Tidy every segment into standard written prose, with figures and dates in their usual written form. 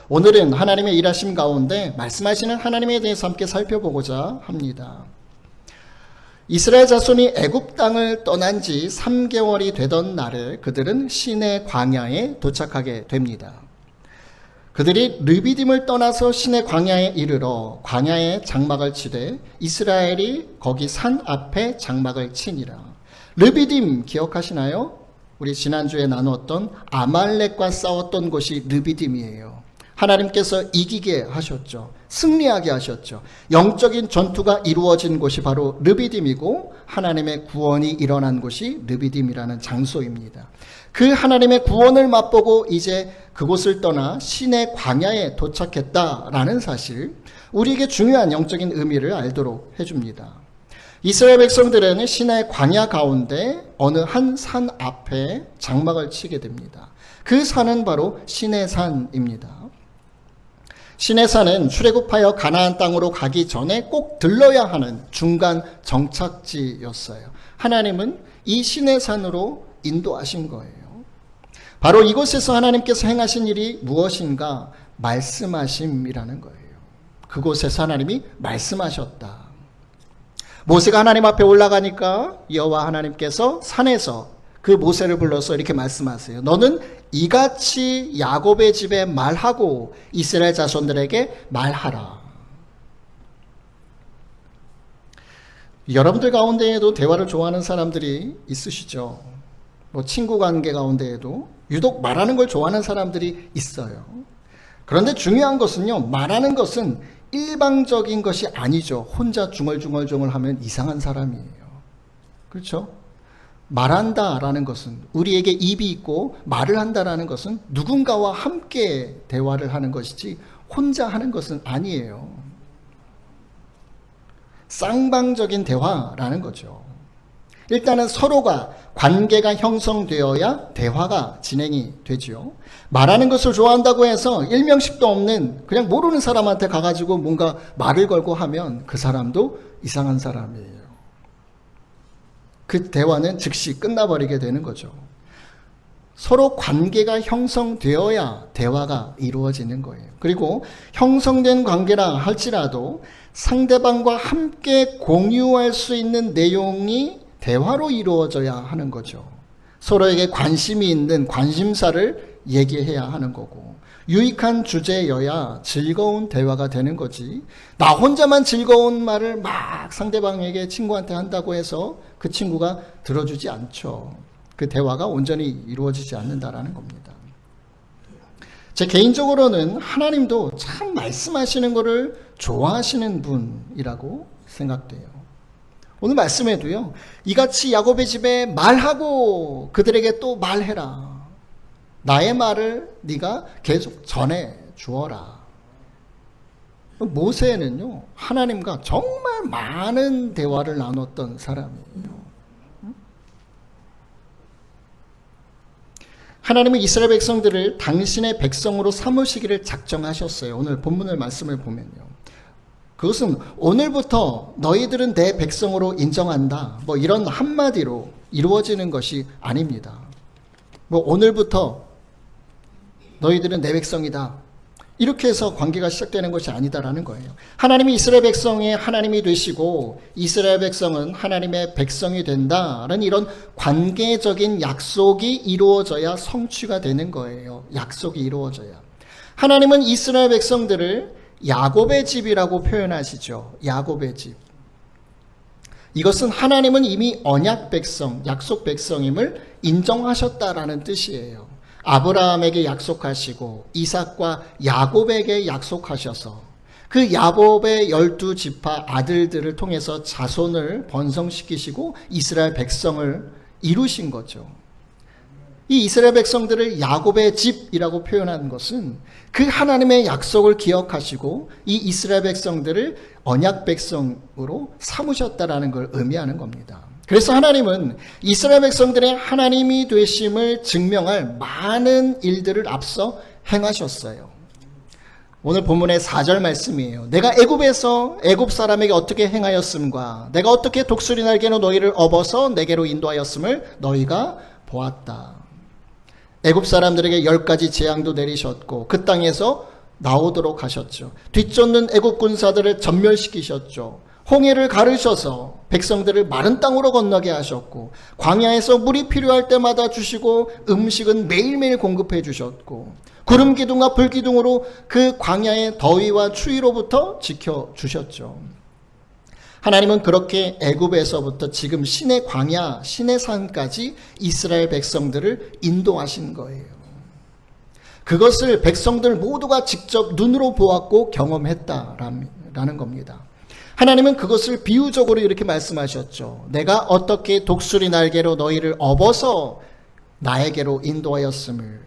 오늘은 하나님의 일하심 가운데 말씀하시는 하나님에 대해서 함께 살펴보고자 합니다. 이스라엘 자손이 애굽 땅을 떠난 지 3개월이 되던 날에 그들은 시내 광야에 도착하게 됩니다. 그들이 르비딤을 떠나서 시내 광야에 이르러 광야에 장막을 치되 이스라엘이 거기 산 앞에 장막을 치니라. 르비딤 기억하시나요? 우리 지난주에 나누었던 아말렉과 싸웠던 곳이 르비딤이에요. 하나님께서 이기게 하셨죠. 승리하게 하셨죠. 영적인 전투가 이루어진 곳이 바로 르비딤이고 하나님의 구원이 일어난 곳이 르비딤이라는 장소입니다. 그 하나님의 구원을 맛보고 이제 그곳을 떠나 시내 광야에 도착했다라는 사실, 우리에게 중요한 영적인 의미를 알도록 해줍니다. 이스라엘 백성들은 시내 광야 가운데 어느 한 산 앞에 장막을 치게 됩니다. 그 산은 바로 시내산입니다. 시내산은 출애굽하여 가나안 땅으로 가기 전에 꼭 들러야 하는 중간 정착지였어요. 하나님은 이 시내산으로 인도하신 거예요. 바로 이곳에서 하나님께서 행하신 일이 무엇인가? 말씀하심이라는 거예요. 그곳에서 하나님이 말씀하셨다. 모세가 하나님 앞에 올라가니까 여호와 하나님께서 산에서 그 모세를 불러서 이렇게 말씀하세요. 너는 이같이 야곱의 집에 말하고 이스라엘 자손들에게 말하라. 여러분들 가운데에도 대화를 좋아하는 사람들이 있으시죠. 친구 관계 가운데에도 유독 말하는 걸 좋아하는 사람들이 있어요. 그런데 중요한 것은요, 말하는 것은 일방적인 것이 아니죠. 혼자 중얼중얼 하면 이상한 사람이에요. 그렇죠? 말한다라는 것은, 우리에게 입이 있고 말을 한다라는 것은 누군가와 함께 대화를 하는 것이지 혼자 하는 것은 아니에요. 쌍방적인 대화라는 거죠. 일단은 서로가 관계가 형성되어야 대화가 진행이 되죠. 말하는 것을 좋아한다고 해서 일명식도 없는 그냥 모르는 사람한테 가가지고 뭔가 말을 걸고 하면 그 사람도 이상한 사람이에요. 그 대화는 즉시 끝나버리게 되는 거죠. 서로 관계가 형성되어야 대화가 이루어지는 거예요. 그리고 형성된 관계라 할지라도 상대방과 함께 공유할 수 있는 내용이 대화로 이루어져야 하는 거죠. 서로에게 관심이 있는 관심사를 얘기해야 하는 거고, 유익한 주제여야 즐거운 대화가 되는 거지, 나 혼자만 즐거운 말을 막 상대방에게 친구한테 한다고 해서 그 친구가 들어주지 않죠. 그 대화가 온전히 이루어지지 않는다라는 겁니다. 제 개인적으로는 하나님도 참 말씀하시는 것을 좋아하시는 분이라고 생각돼요. 오늘 말씀에도요, 이같이 야곱의 집에 말하고 그들에게 또 말해라. 나의 말을 네가 계속 전해 주어라. 모세는요, 하나님과 정말 많은 대화를 나눴던 사람이에요. 하나님은 이스라엘 백성들을 당신의 백성으로 삼으시기를 작정하셨어요. 오늘 본문의 말씀을 보면요, 그것은 오늘부터 너희들은 내 백성으로 인정한다, 이런 한마디로 이루어지는 것이 아닙니다. 오늘부터 너희들은 내 백성이다, 이렇게 해서 관계가 시작되는 것이 아니다라는 거예요. 하나님이 이스라엘 백성의 하나님이 되시고 이스라엘 백성은 하나님의 백성이 된다라는 이런 관계적인 약속이 이루어져야 성취가 되는 거예요. 약속이 이루어져야. 하나님은 이스라엘 백성들을 야곱의 집이라고 표현하시죠. 야곱의 집. 이것은 하나님은 이미 언약 백성, 약속 백성임을 인정하셨다라는 뜻이에요. 아브라함에게 약속하시고 이삭과 야곱에게 약속하셔서 그 야곱의 12지파 아들들을 통해서 자손을 번성시키시고 이스라엘 백성을 이루신 거죠. 이 이스라엘 백성들을 야곱의 집이라고 표현하는 것은 그 하나님의 약속을 기억하시고 이 이스라엘 백성들을 언약 백성으로 삼으셨다라는 걸 의미하는 겁니다. 그래서 하나님은 이스라엘 백성들의 하나님이 되심을 증명할 많은 일들을 앞서 행하셨어요. 오늘 본문의 4절 말씀이에요. 내가 애굽에서 애굽 사람에게 어떻게 행하였음과 내가 어떻게 독수리 날개로 너희를 업어서 내게로 인도하였음을 너희가 보았다. 애굽 사람들에게 10가지 재앙도 내리셨고 그 땅에서 나오도록 하셨죠. 뒤쫓는 애국 군사들을 전멸시키셨죠. 홍해를 가르셔서 백성들을 마른 땅으로 건너게 하셨고, 광야에서 물이 필요할 때마다 주시고, 음식은 매일매일 공급해 주셨고, 구름 기둥과 불 기둥으로 그 광야의 더위와 추위로부터 지켜 주셨죠. 하나님은 그렇게 애굽에서부터 지금 신의 광야, 신의 산까지 이스라엘 백성들을 인도하신 거예요. 그것을 백성들 모두가 직접 눈으로 보았고 경험했다라는 겁니다. 하나님은 그것을 비유적으로 이렇게 말씀하셨죠. 내가 어떻게 독수리 날개로 너희를 업어서 나에게로 인도하였음을.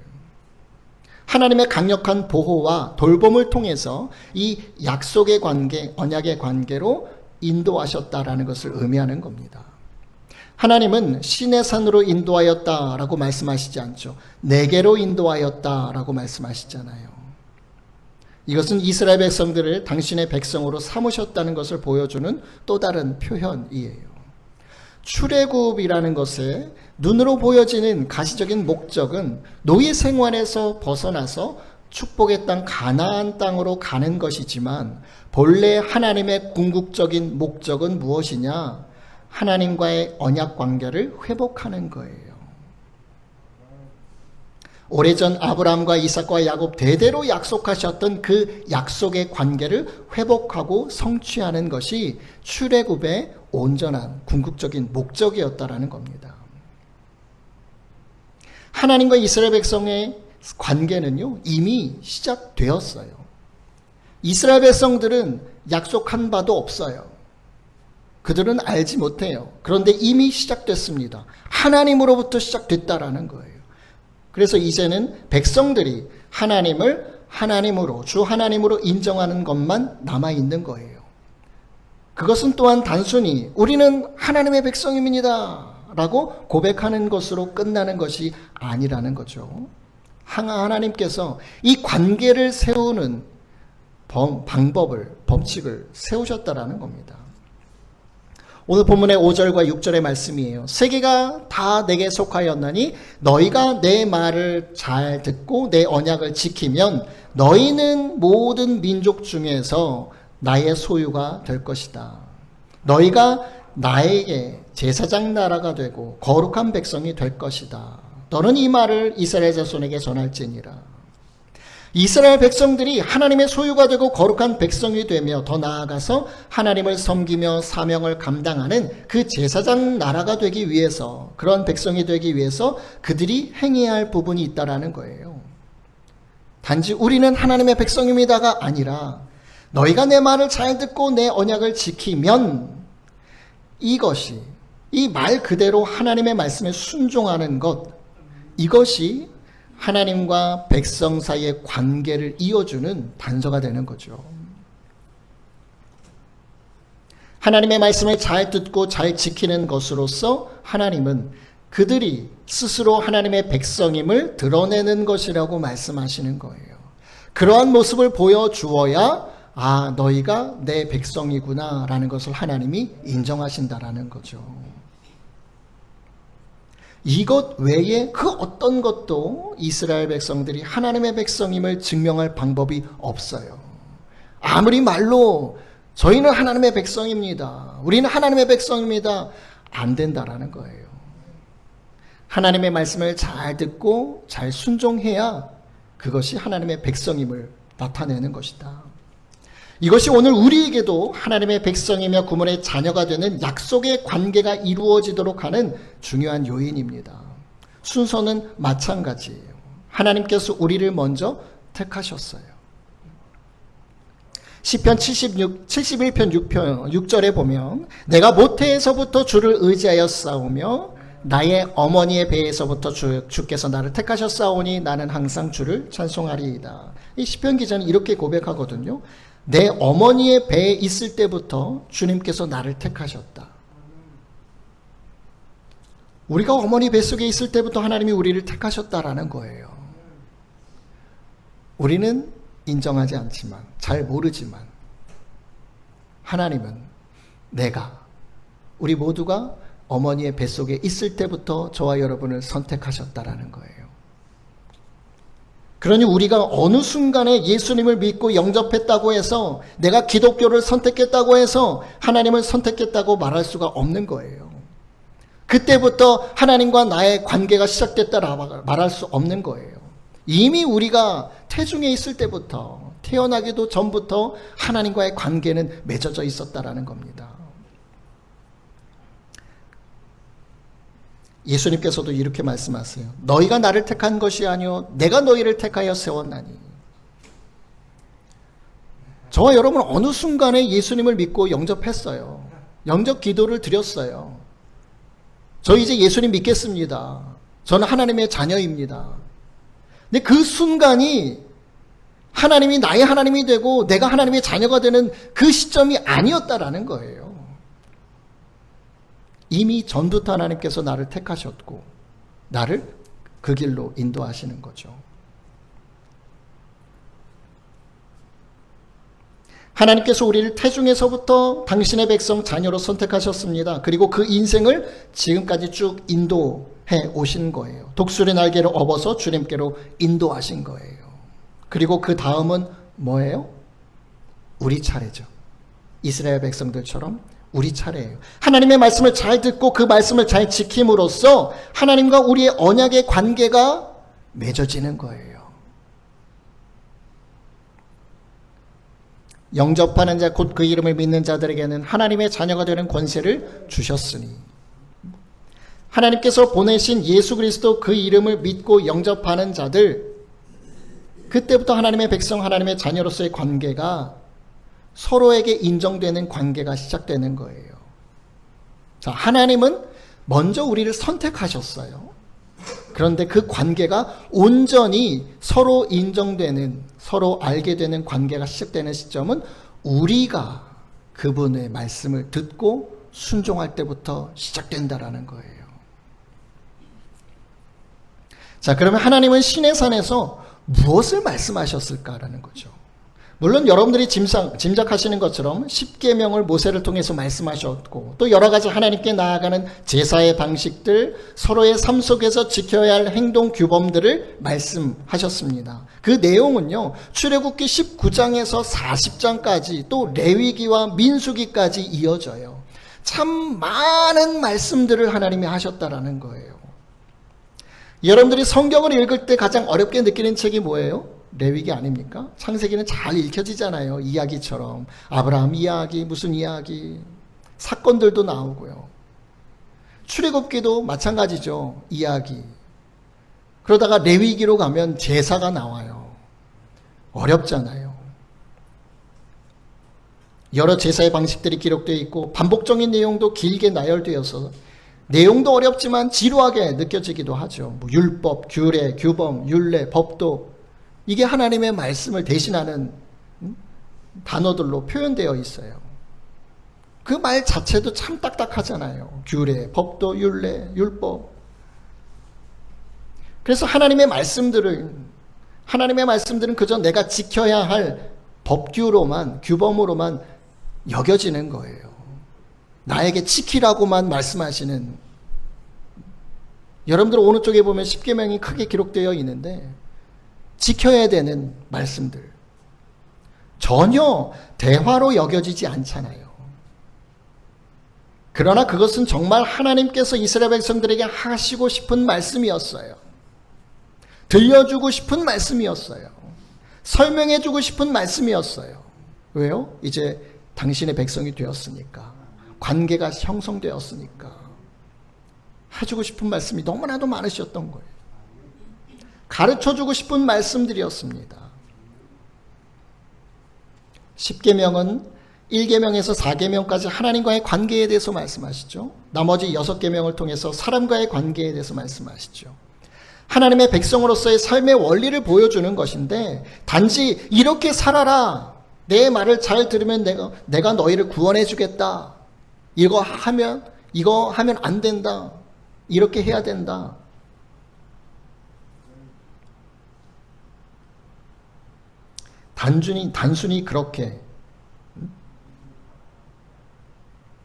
하나님의 강력한 보호와 돌봄을 통해서 이 약속의 관계, 언약의 관계로 인도하셨다라는 것을 의미하는 겁니다. 하나님은 신의 산으로 인도하였다라고 말씀하시지 않죠. 내게로 인도하였다라고 말씀하시잖아요. 이것은 이스라엘 백성들을 당신의 백성으로 삼으셨다는 것을 보여주는 또 다른 표현이에요. 출애굽이라는 것에 눈으로 보여지는 가시적인 목적은 노예 생활에서 벗어나서 축복의 땅 가나안 땅으로 가는 것이지만, 본래 하나님의 궁극적인 목적은 무엇이냐? 하나님과의 언약 관계를 회복하는 거예요. 오래전 아브라함과 이삭과 야곱 대대로 약속하셨던 그 약속의 관계를 회복하고 성취하는 것이 출애굽의 온전한 궁극적인 목적이었다라는 겁니다. 하나님과 이스라엘 백성의 관계는요, 이미 시작되었어요. 이스라엘 백성들은 약속한 바도 없어요. 그들은 알지 못해요. 그런데 이미 시작됐습니다. 하나님으로부터 시작됐다라는 거예요. 그래서 이제는 백성들이 하나님을 하나님으로, 주 하나님으로 인정하는 것만 남아있는 거예요. 그것은 또한 단순히 우리는 하나님의 백성입니다 라고 고백하는 것으로 끝나는 것이 아니라는 거죠. 하나님께서 이 관계를 세우는 방법을, 법칙을 세우셨다라는 겁니다. 오늘 본문의 5절과 6절의 말씀이에요. 세계가 다 내게 속하였나니 너희가 내 말을 잘 듣고 내 언약을 지키면 너희는 모든 민족 중에서 나의 소유가 될 것이다. 너희가 나에게 제사장 나라가 되고 거룩한 백성이 될 것이다. 너는 이 말을 이스라엘 자손에게 전할지니라. 이스라엘 백성들이 하나님의 소유가 되고 거룩한 백성이 되며, 더 나아가서 하나님을 섬기며 사명을 감당하는 그 제사장 나라가 되기 위해서, 그런 백성이 되기 위해서 그들이 행해야 할 부분이 있다라는 거예요. 단지 우리는 하나님의 백성입니다가 아니라, 너희가 내 말을 잘 듣고 내 언약을 지키면, 이것이, 이 말 그대로 하나님의 말씀에 순종하는 것, 이것이 하나님과 백성 사이의 관계를 이어주는 단서가 되는 거죠. 하나님의 말씀을 잘 듣고 잘 지키는 것으로서 하나님은 그들이 스스로 하나님의 백성임을 드러내는 것이라고 말씀하시는 거예요. 그러한 모습을 보여주어야 너희가 내 백성이구나 라는 것을 하나님이 인정하신다라는 거죠. 이것 외에 그 어떤 것도 이스라엘 백성들이 하나님의 백성임을 증명할 방법이 없어요. 아무리 말로 저희는 하나님의 백성입니다, 우리는 하나님의 백성입니다, 안 된다라는 거예요. 하나님의 말씀을 잘 듣고 잘 순종해야 그것이 하나님의 백성임을 나타내는 것이다. 이것이 오늘 우리에게도 하나님의 백성이며 구원의 자녀가 되는 약속의 관계가 이루어지도록 하는 중요한 요인입니다. 순서는 마찬가지예요. 하나님께서 우리를 먼저 택하셨어요. 시편 71편 6절에 보면 내가 모태에서부터 주를 의지하여 싸우며 나의 어머니의 배에서부터 주께서 나를 택하셨사오니 나는 항상 주를 찬송하리이다. 이 시편 기자는 이렇게 고백하거든요. 내 어머니의 배에 있을 때부터 주님께서 나를 택하셨다. 우리가 어머니 뱃속에 있을 때부터 하나님이 우리를 택하셨다라는 거예요. 우리는 인정하지 않지만, 잘 모르지만 하나님은 우리 모두가 어머니의 뱃속에 있을 때부터 저와 여러분을 선택하셨다라는 거예요. 그러니 우리가 어느 순간에 예수님을 믿고 영접했다고 해서 내가 기독교를 선택했다고 해서 하나님을 선택했다고 말할 수가 없는 거예요. 그때부터 하나님과 나의 관계가 시작됐다라 말할 수 없는 거예요. 이미 우리가 태중에 있을 때부터, 태어나기도 전부터 하나님과의 관계는 맺어져 있었다라는 겁니다. 예수님께서도 이렇게 말씀하세요. 너희가 나를 택한 것이 아니요 내가 너희를 택하여 세웠나니. 저와 여러분 어느 순간에 예수님을 믿고 영접했어요. 영접 기도를 드렸어요. 저 이제 예수님 믿겠습니다. 저는 하나님의 자녀입니다. 근데 그 순간이 하나님이 나의 하나님이 되고 내가 하나님의 자녀가 되는 그 시점이 아니었다라는 거예요. 이미 전부터 하나님께서 나를 택하셨고 나를 그 길로 인도하시는 거죠. 하나님께서 우리를 태중에서부터 당신의 백성 자녀로 선택하셨습니다. 그리고 그 인생을 지금까지 쭉 인도해 오신 거예요. 독수리 날개를 업어서 주님께로 인도하신 거예요. 그리고 그 다음은 뭐예요? 우리 차례죠. 이스라엘 백성들처럼 우리 차례예요. 하나님의 말씀을 잘 듣고 그 말씀을 잘 지킴으로써 하나님과 우리의 언약의 관계가 맺어지는 거예요. 영접하는 자 곧 그 이름을 믿는 자들에게는 하나님의 자녀가 되는 권세를 주셨으니 하나님께서 보내신 예수 그리스도 그 이름을 믿고 영접하는 자들, 그때부터 하나님의 백성, 하나님의 자녀로서의 관계가 서로에게 인정되는 관계가 시작되는 거예요. 자, 하나님은 먼저 우리를 선택하셨어요. 그런데 그 관계가 온전히 서로 인정되는, 서로 알게 되는 관계가 시작되는 시점은 우리가 그분의 말씀을 듣고 순종할 때부터 시작된다라는 거예요. 자, 그러면 하나님은 시내산에서 무엇을 말씀하셨을까라는 거죠. 물론 여러분들이 짐작하시는 것처럼 십계명을 모세를 통해서 말씀하셨고 또 여러 가지 하나님께 나아가는 제사의 방식들, 서로의 삶 속에서 지켜야 할 행동 규범들을 말씀하셨습니다. 그 내용은요, 출애굽기 19장에서 40장까지 또 레위기와 민수기까지 이어져요. 참 많은 말씀들을 하나님이 하셨다라는 거예요. 여러분들이 성경을 읽을 때 가장 어렵게 느끼는 책이 뭐예요? 레위기 아닙니까? 창세기는 잘 읽혀지잖아요. 이야기처럼. 아브라함 이야기, 무슨 이야기, 사건들도 나오고요. 출애굽기도 마찬가지죠. 이야기. 그러다가 레위기로 가면 제사가 나와요. 어렵잖아요. 여러 제사의 방식들이 기록되어 있고 반복적인 내용도 길게 나열되어서 내용도 어렵지만 지루하게 느껴지기도 하죠. 뭐 율법, 규례, 규범, 율례, 법도 이게 하나님의 말씀을 대신하는 단어들로 표현되어 있어요. 그 말 자체도 참 딱딱하잖아요. 규례, 법도, 율례, 율법. 그래서 하나님의 말씀들은 그저 내가 지켜야 할 법규로만, 규범으로만 여겨지는 거예요. 나에게 지키라고만 말씀하시는. 여러분들 어느 쪽에 보면 십계명이 크게 기록되어 있는데 지켜야 되는 말씀들 전혀 대화로 여겨지지 않잖아요. 그러나 그것은 정말 하나님께서 이스라엘 백성들에게 하시고 싶은 말씀이었어요. 들려주고 싶은 말씀이었어요. 설명해주고 싶은 말씀이었어요. 왜요? 이제 당신의 백성이 되었으니까, 관계가 형성되었으니까 해주고 싶은 말씀이 너무나도 많으셨던 거예요. 가르쳐주고 싶은 말씀들이었습니다. 10계명은 1계명에서 4계명까지 하나님과의 관계에 대해서 말씀하시죠. 나머지 6계명을 통해서 사람과의 관계에 대해서 말씀하시죠. 하나님의 백성으로서의 삶의 원리를 보여주는 것인데 단지 이렇게 살아라, 내 말을 잘 들으면 내가 너희를 구원해 주겠다, 이거 하면 안 된다, 이렇게 해야 된다, 단순히 그렇게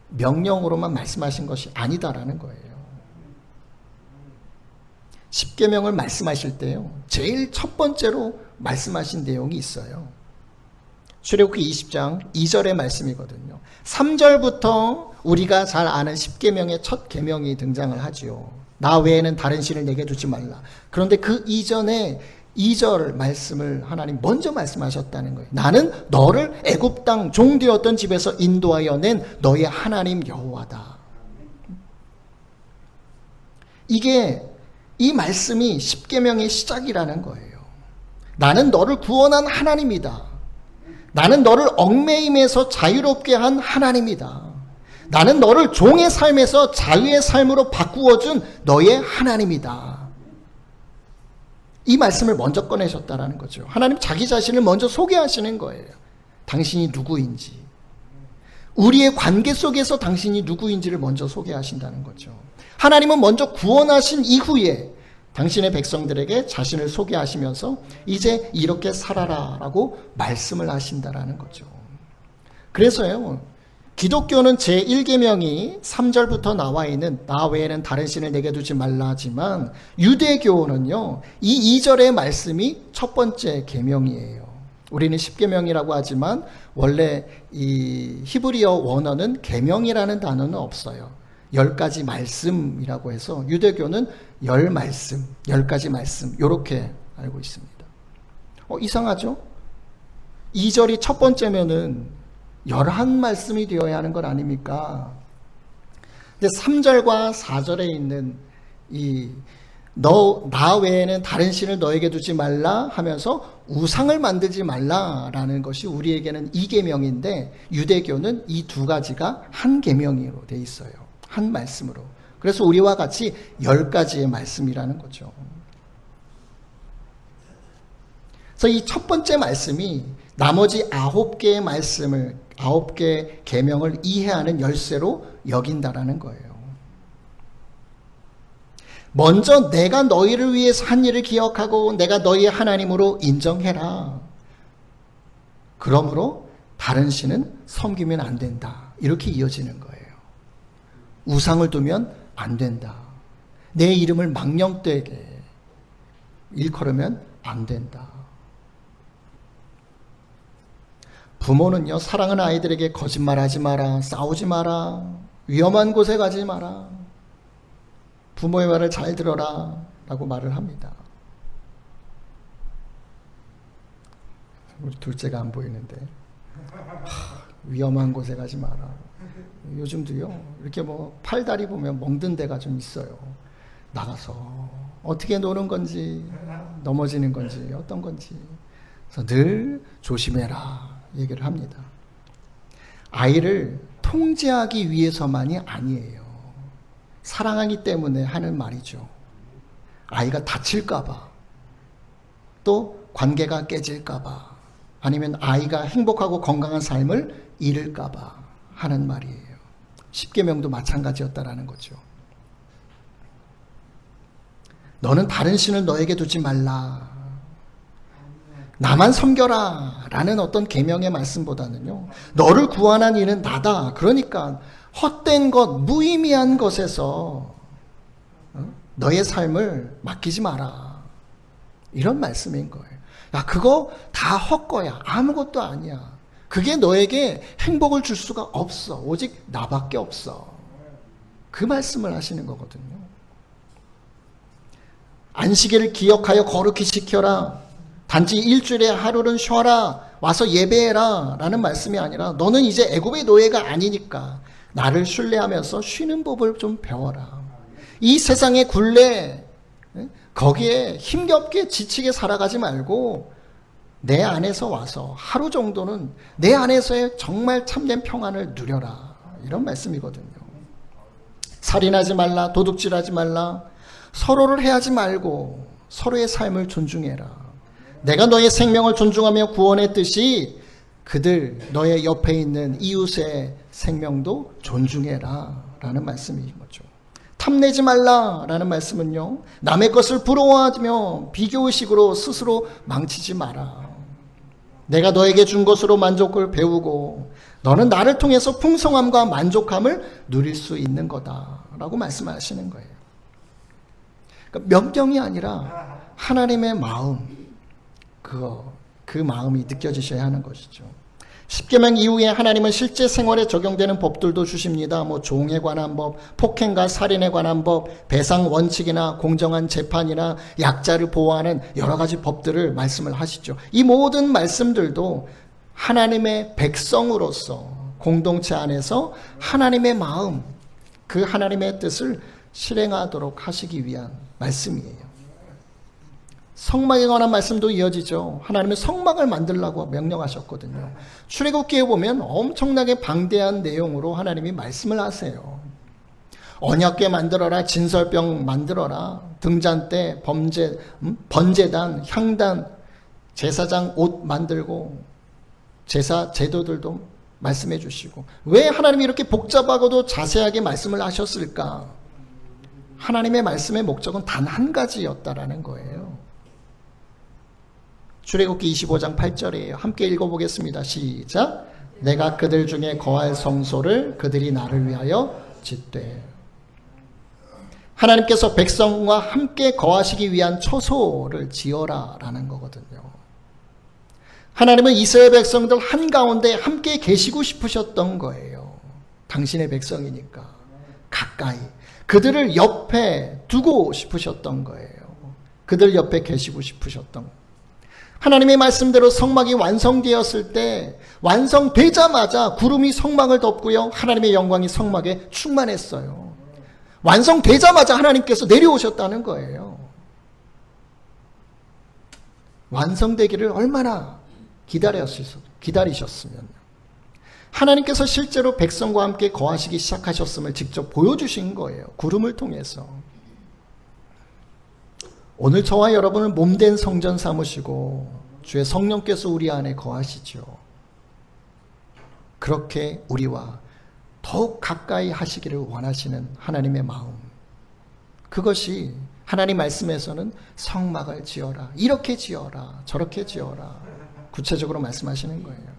명령으로만 말씀하신 것이 아니다라는 거예요. 십계명을 말씀하실 때요, 제일 첫 번째로 말씀하신 내용이 있어요. 출애굽기 20장 2절의 말씀이거든요. 3절부터 우리가 잘 아는 십계명의 첫 계명이 등장을 하지요. 나 외에는 다른 신을 내게 두지 말라. 그런데 그 이전에 2절 말씀을 하나님 먼저 말씀하셨다는 거예요. 나는 너를 애굽 땅 종되었던 집에서 인도하여 낸 너의 하나님 여호와다. 이 말씀이 십계명의 시작이라는 거예요. 나는 너를 구원한 하나님이다. 나는 너를 얽매임에서 자유롭게 한 하나님이다. 나는 너를 종의 삶에서 자유의 삶으로 바꾸어준 너의 하나님이다. 이 말씀을 먼저 꺼내셨다라는 거죠. 하나님 자기 자신을 먼저 소개하시는 거예요. 당신이 누구인지, 우리의 관계 속에서 당신이 누구인지를 먼저 소개하신다는 거죠. 하나님은 먼저 구원하신 이후에 당신의 백성들에게 자신을 소개하시면서 이제 이렇게 살아라 라고 말씀을 하신다라는 거죠. 그래서요, 기독교는 제1계명이 3절부터 나와 있는 나 외에는 다른 신을 내게 두지 말라 하지만, 유대교는요, 이 2절의 말씀이 첫 번째 계명이에요. 우리는 십계명이라고 하지만 원래 이 히브리어 원어는 계명이라는 단어는 없어요. 10가지 말씀이라고 해서 유대교는 10말씀, 10가지 말씀 이렇게 알고 있습니다. 이상하죠? 2절이 첫 번째면은 11말씀이 되어야 하는 것 아닙니까? 근데 3절과 4절에 있는 나 외에는 다른 신을 너에게 두지 말라 하면서 우상을 만들지 말라라는 것이 우리에게는 2계명인데, 유대교는 이 두 가지가 한 계명으로 돼 있어요. 한 말씀으로. 그래서 우리와 같이 10가지의 말씀이라는 거죠. 그래서 이 첫 번째 말씀이 나머지 9개의 말씀을, 9개의 계명을 이해하는 열쇠로 여긴다라는 거예요. 먼저 내가 너희를 위해서 한 일을 기억하고 내가 너희의 하나님으로 인정해라. 그러므로 다른 신은 섬기면 안 된다. 이렇게 이어지는 거예요. 우상을 두면 안 된다. 내 이름을 망령되게 일컬으면 안 된다. 부모는요, 사랑하는 아이들에게 거짓말하지 마라, 싸우지 마라, 위험한 곳에 가지 마라, 부모의 말을 잘 들어라 라고 말을 합니다. 우리 둘째가 안 보이는데, 위험한 곳에 가지 마라. 요즘도요, 이렇게 팔다리 보면 멍든 데가 좀 있어요. 나가서 어떻게 노는 건지, 넘어지는 건지, 어떤 건지. 그래서 늘 조심해라 얘기를 합니다. 아이를 통제하기 위해서만이 아니에요. 사랑하기 때문에 하는 말이죠. 아이가 다칠까봐, 또 관계가 깨질까봐, 아니면 아이가 행복하고 건강한 삶을 잃을까봐 하는 말이에요. 십계명도 마찬가지였다라는 거죠. 너는 다른 신을 너에게 두지 말라, 나만 섬겨라 라는 어떤 계명의 말씀보다는요, 너를 구원한 이는 나다. 그러니까 헛된 것, 무의미한 것에서 너의 삶을 맡기지 마라, 이런 말씀인 거예요. 야, 그거 다 헛거야. 아무것도 아니야. 그게 너에게 행복을 줄 수가 없어. 오직 나밖에 없어. 그 말씀을 하시는 거거든요. 안식일을 기억하여 거룩히 지켜라. 단지 일주일에 하루는 쉬어라. 와서 예배해라 라는 말씀이 아니라, 너는 이제 애굽의 노예가 아니니까 나를 신뢰하면서 쉬는 법을 좀 배워라. 이 세상의 굴레, 거기에 힘겹게 지치게 살아가지 말고 내 안에서 와서 하루 정도는 내 안에서의 정말 참된 평안을 누려라, 이런 말씀이거든요. 살인하지 말라, 도둑질하지 말라, 서로를 해하지 말고 서로의 삶을 존중해라. 내가 너의 생명을 존중하며 구원했듯이 그들, 너의 옆에 있는 이웃의 생명도 존중해라 라는 말씀인 거죠. 탐내지 말라 라는 말씀은요, 남의 것을 부러워하며 비교의식으로 스스로 망치지 마라. 내가 너에게 준 것으로 만족을 배우고 너는 나를 통해서 풍성함과 만족함을 누릴 수 있는 거다 라고 말씀하시는 거예요. 그러니까 명령이 아니라 하나님의 마음, 그 마음이 느껴지셔야 하는 것이죠. 십계명 이후에 하나님은 실제 생활에 적용되는 법들도 주십니다. 뭐 종에 관한 법, 폭행과 살인에 관한 법, 배상 원칙이나 공정한 재판이나 약자를 보호하는 여러 가지 법들을 말씀을 하시죠. 이 모든 말씀들도 하나님의 백성으로서 공동체 안에서 하나님의 마음, 그 하나님의 뜻을 실행하도록 하시기 위한 말씀이에요. 성막에 관한 말씀도 이어지죠. 하나님은 성막을 만들라고 명령하셨거든요. 출애굽기에 보면 엄청나게 방대한 내용으로 하나님이 말씀을 하세요. 언약궤 만들어라, 진설병 만들어라, 등잔대, 번제단, 향단, 제사장 옷 만들고 제사 제도들도 말씀해 주시고, 왜 하나님이 이렇게 복잡하고도 자세하게 말씀을 하셨을까? 하나님의 말씀의 목적은 단 한 가지였다라는 거예요. 출애굽기 25장 8절이에요. 함께 읽어보겠습니다. 시작. 내가 그들 중에 거할 성소를 그들이 나를 위하여 짓되. 하나님께서 백성과 함께 거하시기 위한 처소를 지어라 라는 거거든요. 하나님은 이스라엘 백성들 한가운데 함께 계시고 싶으셨던 거예요. 당신의 백성이니까 가까이 그들을 옆에 두고 싶으셨던 거예요. 그들 옆에 계시고 싶으셨던 거예요. 하나님의 말씀대로 성막이 완성되었을 때 완성되자마자 구름이 성막을 덮고요, 하나님의 영광이 성막에 충만했어요. 완성되자마자 하나님께서 내려오셨다는 거예요. 완성되기를 얼마나 기다리셨으면. 하나님께서 실제로 백성과 함께 거하시기 시작하셨음을 직접 보여주신 거예요. 구름을 통해서. 오늘 저와 여러분을 몸된 성전 삼으시고 주의 성령께서 우리 안에 거하시죠. 그렇게 우리와 더욱 가까이 하시기를 원하시는 하나님의 마음, 그것이 하나님 말씀에서는 성막을 지어라, 이렇게 지어라, 저렇게 지어라 구체적으로 말씀하시는 거예요.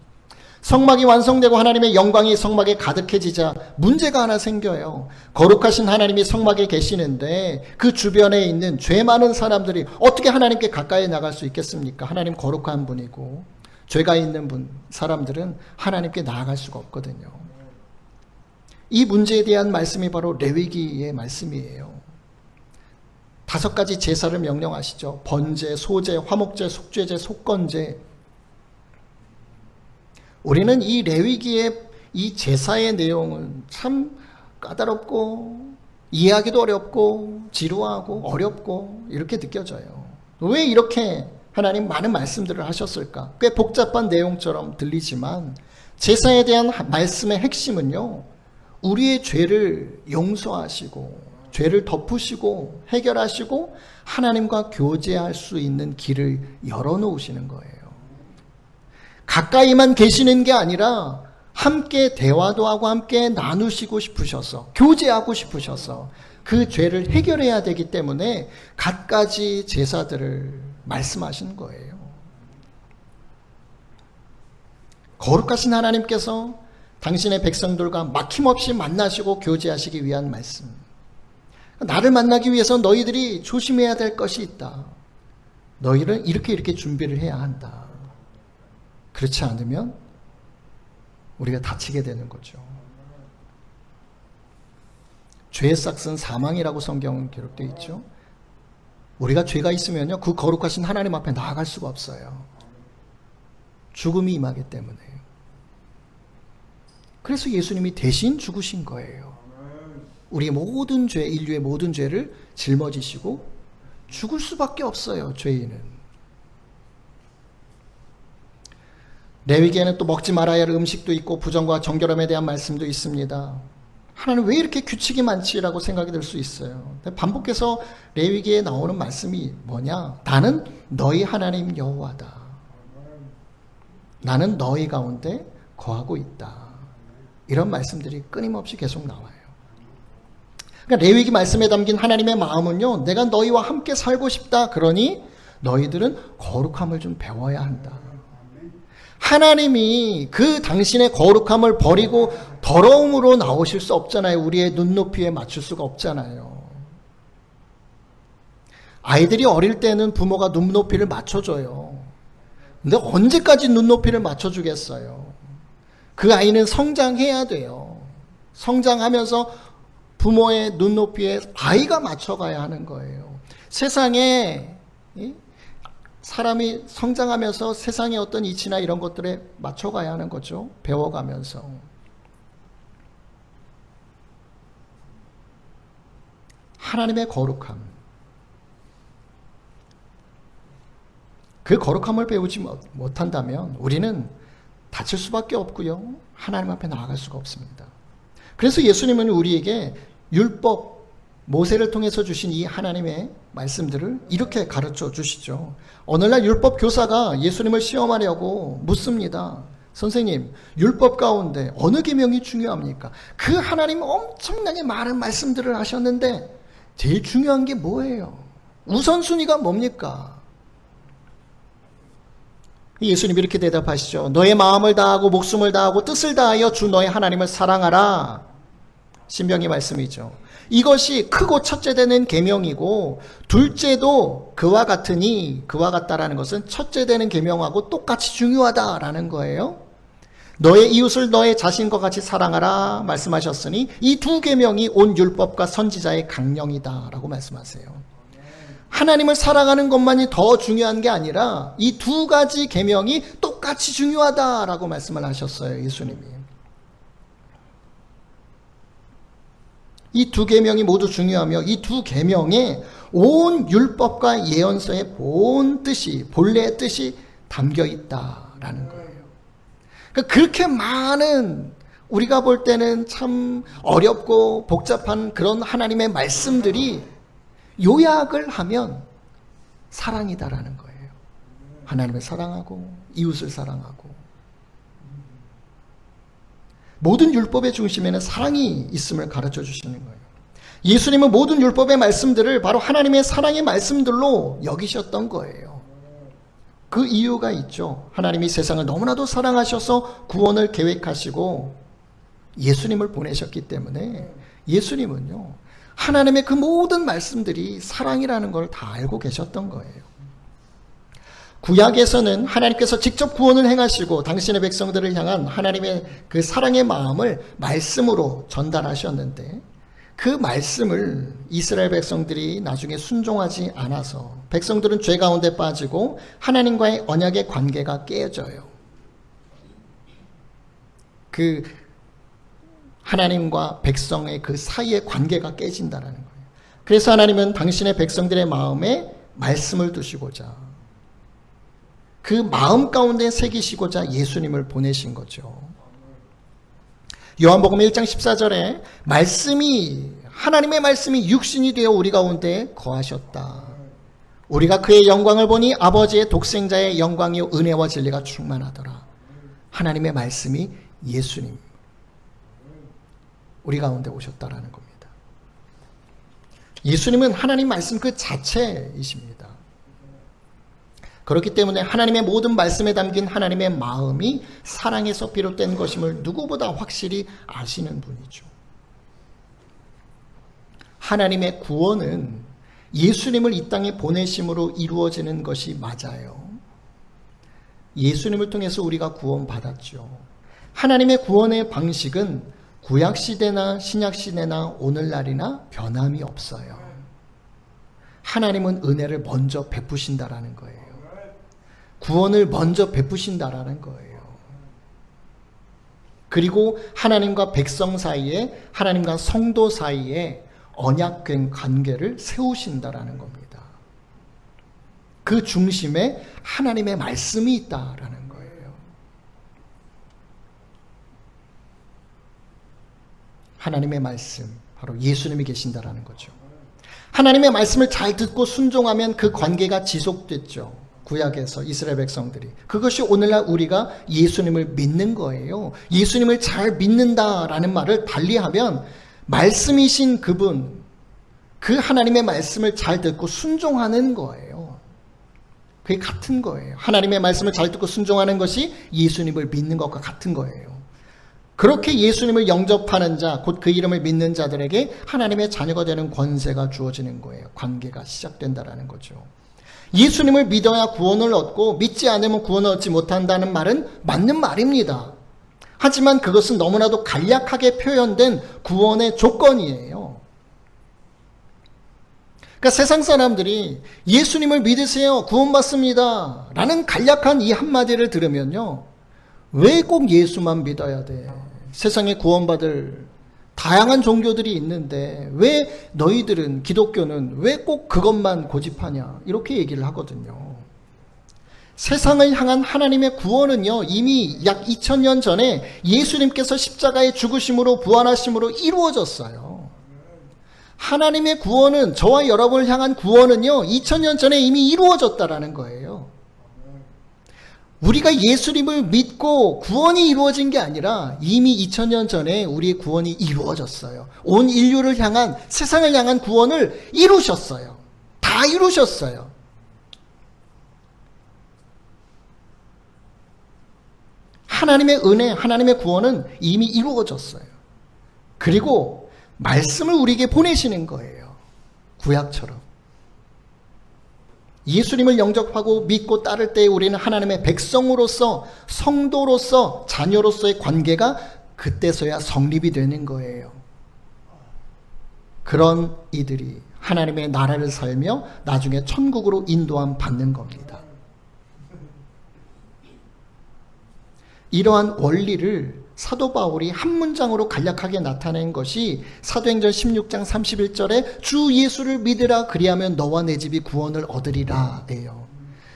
성막이 완성되고 하나님의 영광이 성막에 가득해지자 문제가 하나 생겨요. 거룩하신 하나님이 성막에 계시는데 그 주변에 있는 죄 많은 사람들이 어떻게 하나님께 가까이 나갈 수 있겠습니까? 하나님 거룩한 분이고 죄가 있는 사람들은 하나님께 나아갈 수가 없거든요. 이 문제에 대한 말씀이 바로 레위기의 말씀이에요. 5가지 제사를 명령하시죠. 번제, 소제, 화목제, 속죄제, 속건제. 우리는 이 레위기의 이 제사의 내용은 참 까다롭고 이해하기도 어렵고 지루하고 어렵고 이렇게 느껴져요. 왜 이렇게 하나님 많은 말씀들을 하셨을까? 꽤 복잡한 내용처럼 들리지만 제사에 대한 말씀의 핵심은요, 우리의 죄를 용서하시고 죄를 덮으시고 해결하시고 하나님과 교제할 수 있는 길을 열어놓으시는 거예요. 가까이만 계시는 게 아니라 함께 대화도 하고 함께 나누시고 싶으셔서, 교제하고 싶으셔서 그 죄를 해결해야 되기 때문에 갖가지 제사들을 말씀하시는 거예요. 거룩하신 하나님께서 당신의 백성들과 막힘없이 만나시고 교제하시기 위한 말씀. 나를 만나기 위해서 너희들이 조심해야 될 것이 있다. 너희는 이렇게 준비를 해야 한다. 그렇지 않으면 우리가 다치게 되는 거죠. 죄의 싹은 사망이라고 성경은 기록되어 있죠. 우리가 죄가 있으면요, 그 거룩하신 하나님 앞에 나아갈 수가 없어요. 죽음이 임하기 때문에. 그래서 예수님이 대신 죽으신 거예요. 우리의 모든 죄, 인류의 모든 죄를 짊어지시고 죽을 수밖에 없어요, 죄인은. 레위기에는 또 먹지 말아야 할 음식도 있고 부정과 정결함에 대한 말씀도 있습니다. 하나님 왜 이렇게 규칙이 많지라고 생각이 들 수 있어요. 반복해서 레위기에 나오는 말씀이 뭐냐? 나는 너희 하나님 여호와다. 나는 너희 가운데 거하고 있다. 이런 말씀들이 끊임없이 계속 나와요. 그러니까 레위기 말씀에 담긴 하나님의 마음은요, 내가 너희와 함께 살고 싶다. 그러니 너희들은 거룩함을 좀 배워야 한다. 하나님이 그 당신의 거룩함을 버리고 더러움으로 나오실 수 없잖아요. 우리의 눈높이에 맞출 수가 없잖아요. 아이들이 어릴 때는 부모가 눈높이를 맞춰줘요. 근데 언제까지 눈높이를 맞춰주겠어요? 그 아이는 성장해야 돼요. 성장하면서 부모의 눈높이에 아이가 맞춰가야 하는 거예요. 세상에 사람이 성장하면서 세상의 어떤 이치나 이런 것들에 맞춰가야 하는 거죠. 배워가면서. 하나님의 거룩함. 그 거룩함을 배우지 못한다면 우리는 다칠 수밖에 없고요. 하나님 앞에 나아갈 수가 없습니다. 그래서 예수님은 우리에게 율법, 모세를 통해서 주신 이 하나님의 말씀들을 이렇게 가르쳐 주시죠. 오늘날 율법 교사가 예수님을 시험하려고 묻습니다. 선생님, 율법 가운데 어느 계명이 중요합니까? 그 하나님 엄청나게 많은 말씀들을 하셨는데 제일 중요한 게 뭐예요? 우선순위가 뭡니까? 예수님이 이렇게 대답하시죠. 너의 마음을 다하고 목숨을 다하고 뜻을 다하여 주 너의 하나님을 사랑하라. 신명기 말씀이죠. 이것이 크고 첫째 되는 계명이고 둘째도 그와 같으니, 그와 같다라는 것은 첫째 되는 계명하고 똑같이 중요하다라는 거예요. 너의 이웃을 너의 자신과 같이 사랑하라 말씀하셨으니 이 두 계명이 온 율법과 선지자의 강령이다라고 말씀하세요. 하나님을 사랑하는 것만이 더 중요한 게 아니라 이 두 가지 계명이 똑같이 중요하다라고 말씀을 하셨어요. 예수님이. 이 두 계명이 모두 중요하며 이 두 계명에 온 율법과 예언서의 본 뜻이, 본래의 뜻이 담겨 있다라는 거예요. 그러니까 그렇게 많은 우리가 볼 때는 참 어렵고 복잡한 그런 하나님의 말씀들이 요약을 하면 사랑이다라는 거예요. 하나님을 사랑하고 이웃을 사랑하고. 모든 율법의 중심에는 사랑이 있음을 가르쳐 주시는 거예요. 예수님은 모든 율법의 말씀들을 바로 하나님의 사랑의 말씀들로 여기셨던 거예요. 그 이유가 있죠. 하나님이 세상을 너무나도 사랑하셔서 구원을 계획하시고 예수님을 보내셨기 때문에 예수님은요, 하나님의 그 모든 말씀들이 사랑이라는 걸 다 알고 계셨던 거예요. 구약에서는 하나님께서 직접 구원을 행하시고 당신의 백성들을 향한 하나님의 그 사랑의 마음을 말씀으로 전달하셨는데 그 말씀을 이스라엘 백성들이 나중에 순종하지 않아서 백성들은 죄 가운데 빠지고 하나님과의 언약의 관계가 깨져요. 그 하나님과 백성의 그 사이의 관계가 깨진다는 거예요. 그래서 하나님은 당신의 백성들의 마음에 말씀을 두시고자 그 마음 가운데 새기시고자 예수님을 보내신 거죠. 요한복음 1장 14절에 하나님의 말씀이 육신이 되어 우리 가운데 거하셨다. 우리가 그의 영광을 보니 아버지의 독생자의 영광이요 은혜와 진리가 충만하더라. 하나님의 말씀이 예수님, 우리 가운데 오셨다라는 겁니다. 예수님은 하나님 말씀 그 자체이십니다. 그렇기 때문에 하나님의 모든 말씀에 담긴 하나님의 마음이 사랑에서 비롯된 것임을 누구보다 확실히 아시는 분이죠. 하나님의 구원은 예수님을 이 땅에 보내심으로 이루어지는 것이 맞아요. 예수님을 통해서 우리가 구원받았죠. 하나님의 구원의 방식은 구약시대나 신약시대나 오늘날이나 변함이 없어요. 하나님은 은혜를 먼저 베푸신다라는 거예요. 구원을 먼저 베푸신다라는 거예요. 그리고 하나님과 백성 사이에, 하나님과 성도 사이에 언약된 관계를 세우신다라는 겁니다. 그 중심에 하나님의 말씀이 있다라는 거예요. 하나님의 말씀, 바로 예수님이 계신다라는 거죠. 하나님의 말씀을 잘 듣고 순종하면 그 관계가 지속됐죠. 구약에서 이스라엘 백성들이. 그것이 오늘날 우리가 예수님을 믿는 거예요. 예수님을 잘 믿는다라는 말을 달리하면 말씀이신 그분, 그 하나님의 말씀을 잘 듣고 순종하는 거예요. 그게 같은 거예요. 하나님의 말씀을 잘 듣고 순종하는 것이 예수님을 믿는 것과 같은 거예요. 그렇게 예수님을 영접하는 자, 곧 그 이름을 믿는 자들에게 하나님의 자녀가 되는 권세가 주어지는 거예요. 관계가 시작된다라는 거죠. 예수님을 믿어야 구원을 얻고 믿지 않으면 구원을 얻지 못한다는 말은 맞는 말입니다. 하지만 그것은 너무나도 간략하게 표현된 구원의 조건이에요. 그러니까 세상 사람들이 예수님을 믿으세요, 구원받습니다 라는 간략한 이 한마디를 들으면요, 왜 꼭 예수만 믿어야 돼? 세상에 구원받을 다양한 종교들이 있는데 왜 너희들은, 기독교는 왜 꼭 그것만 고집하냐, 이렇게 얘기를 하거든요. 세상을 향한 하나님의 구원은요, 이미 약 2000년 전에 예수님께서 십자가의 죽으심으로 부활하심으로 이루어졌어요. 하나님의 구원은, 저와 여러분을 향한 구원은요, 2000년 전에 이미 이루어졌다라는 거예요. 우리가 예수님을 믿고 구원이 이루어진 게 아니라 이미 2000년 전에 우리의 구원이 이루어졌어요. 온 인류를 향한, 세상을 향한 구원을 이루셨어요. 다 이루셨어요. 하나님의 은혜, 하나님의 구원은 이미 이루어졌어요. 그리고 말씀을 우리에게 보내시는 거예요. 구약처럼. 예수님을 영접하고 믿고 따를 때 우리는 하나님의 백성으로서, 성도로서, 자녀로서의 관계가 그때서야 성립이 되는 거예요. 그런 이들이 하나님의 나라를 살며 나중에 천국으로 인도함 받는 겁니다. 이러한 원리를 사도 바울이 한 문장으로 간략하게 나타낸 것이 사도행전 16장 31절에 주 예수를 믿으라, 그리하면 너와 내 집이 구원을 얻으리라 예요.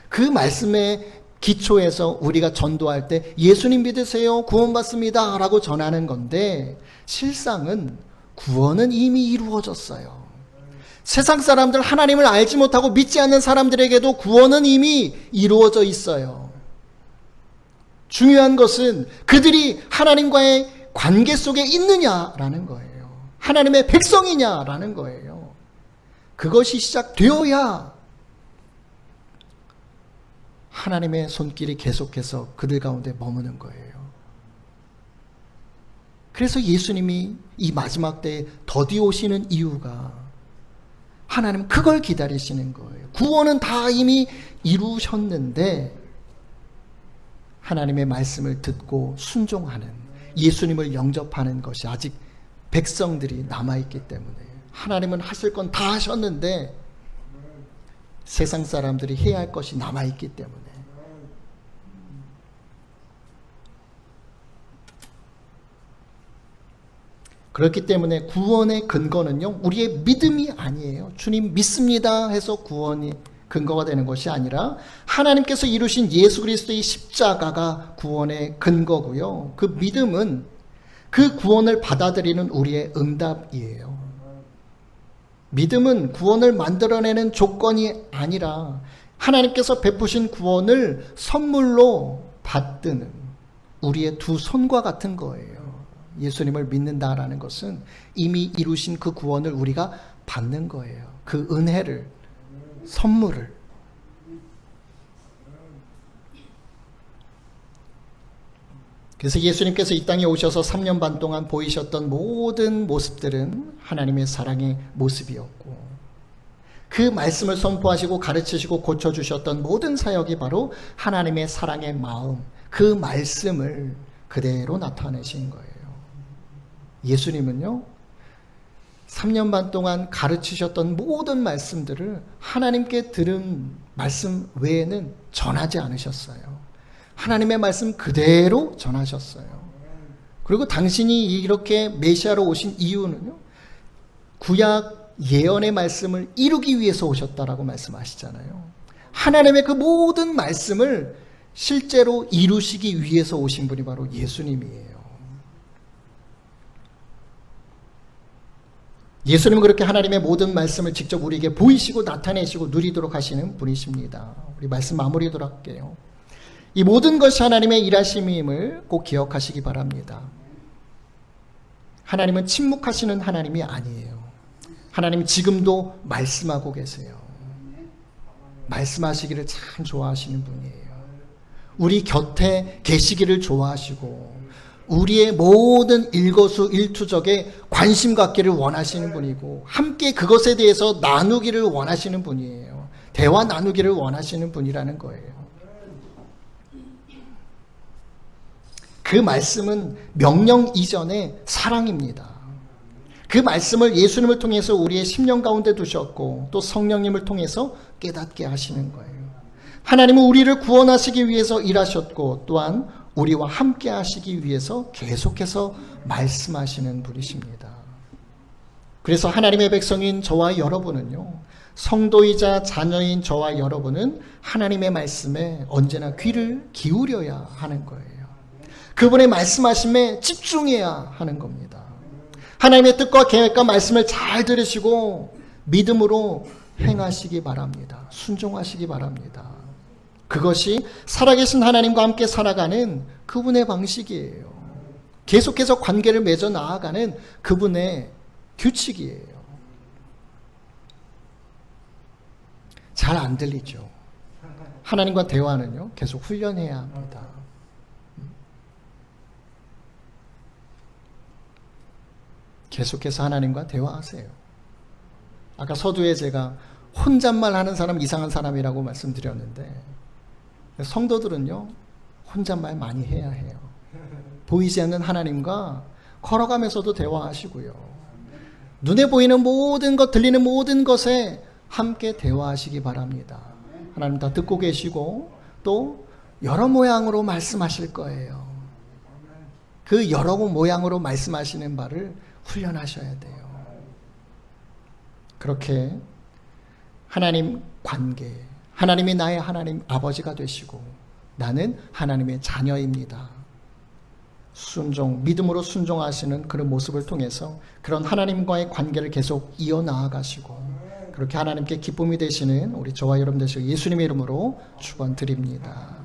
그 말씀의 기초에서 우리가 전도할 때 예수님 믿으세요, 구원받습니다 라고 전하는 건데, 실상은 구원은 이미 이루어졌어요. 세상 사람들, 하나님을 알지 못하고 믿지 않는 사람들에게도 구원은 이미 이루어져 있어요. 중요한 것은 그들이 하나님과의 관계 속에 있느냐라는 거예요. 하나님의 백성이냐라는 거예요. 그것이 시작되어야 하나님의 손길이 계속해서 그들 가운데 머무는 거예요. 그래서 예수님이 이 마지막 때에 더디 오시는 이유가, 하나님 그걸 기다리시는 거예요. 구원은 다 이미 이루셨는데 하나님의 말씀을 듣고 순종하는, 예수님을 영접하는 것이 아직 백성들이 남아있기 때문에, 하나님은 하실 건 다 하셨는데 세상 사람들이 해야 할 것이 남아있기 때문에, 그렇기 때문에 구원의 근거는요, 우리의 믿음이 아니에요. 주님 믿습니다 해서 구원이 근거가 되는 것이 아니라 하나님께서 이루신 예수 그리스도의 십자가가 구원의 근거고요. 그 믿음은 그 구원을 받아들이는 우리의 응답이에요. 믿음은 구원을 만들어내는 조건이 아니라 하나님께서 베푸신 구원을 선물로 받드는 우리의 두 손과 같은 거예요. 예수님을 믿는다라는 것은 이미 이루신 그 구원을 우리가 받는 거예요. 그 은혜를, 선물을. 그래서 예수님께서 이 땅에 오셔서 3년 반 동안 보이셨던 모든 모습들은 하나님의 사랑의 모습이었고, 그 말씀을 선포하시고 가르치시고 고쳐주셨던 모든 사역이 바로 하나님의 사랑의 마음, 그 말씀을 그대로 나타내신 거예요. 예수님은요, 3년 반 동안 가르치셨던 모든 말씀들을 하나님께 들은 말씀 외에는 전하지 않으셨어요. 하나님의 말씀 그대로 전하셨어요. 그리고 당신이 이렇게 메시아로 오신 이유는요, 구약 예언의 말씀을 이루기 위해서 오셨다라고 말씀하시잖아요. 하나님의 그 모든 말씀을 실제로 이루시기 위해서 오신 분이 바로 예수님이에요. 예수님은 그렇게 하나님의 모든 말씀을 직접 우리에게 보이시고 나타내시고 누리도록 하시는 분이십니다. 우리 말씀 마무리하도록 할게요. 이 모든 것이 하나님의 일하심임을 꼭 기억하시기 바랍니다. 하나님은 침묵하시는 하나님이 아니에요. 하나님 지금도 말씀하고 계세요. 말씀하시기를 참 좋아하시는 분이에요. 우리 곁에 계시기를 좋아하시고, 우리의 모든 일거수일투족에 관심 갖기를 원하시는 분이고 함께 그것에 대해서 나누기를 원하시는 분이에요. 대화 나누기를 원하시는 분이라는 거예요. 그 말씀은 명령 이전의 사랑입니다. 그 말씀을 예수님을 통해서 우리의 심령 가운데 두셨고 또 성령님을 통해서 깨닫게 하시는 거예요. 하나님은 우리를 구원하시기 위해서 일하셨고 또한 우리와 함께 하시기 위해서 계속해서 말씀하시는 분이십니다. 그래서 하나님의 백성인 저와 여러분은요, 성도이자 자녀인 저와 여러분은 하나님의 말씀에 언제나 귀를 기울여야 하는 거예요. 그분의 말씀하심에 집중해야 하는 겁니다. 하나님의 뜻과 계획과 말씀을 잘 들으시고 믿음으로 행하시기 바랍니다. 순종하시기 바랍니다. 그것이 살아계신 하나님과 함께 살아가는 그분의 방식이에요. 계속해서 관계를 맺어 나아가는 그분의 규칙이에요. 잘 안 들리죠. 하나님과 대화는요, 계속 훈련해야 합니다. 계속해서 하나님과 대화하세요. 아까 서두에 제가 혼잣말 하는 사람 이상한 사람이라고 말씀드렸는데 성도들은요, 혼잣말 많이 해야 해요. 보이지 않는 하나님과 걸어가면서도 대화하시고요. 눈에 보이는 모든 것, 들리는 모든 것에 함께 대화하시기 바랍니다. 하나님 다 듣고 계시고 또 여러 모양으로 말씀하실 거예요. 그 여러 모양으로 말씀하시는 바를 훈련하셔야 돼요. 그렇게 하나님 관계, 하나님이 나의 하나님 아버지가 되시고 나는 하나님의 자녀입니다. 순종, 믿음으로 순종하시는 그런 모습을 통해서 그런 하나님과의 관계를 계속 이어나가시고 그렇게 하나님께 기쁨이 되시는 우리 저와 여러분 되시고 예수님의 이름으로 축원드립니다.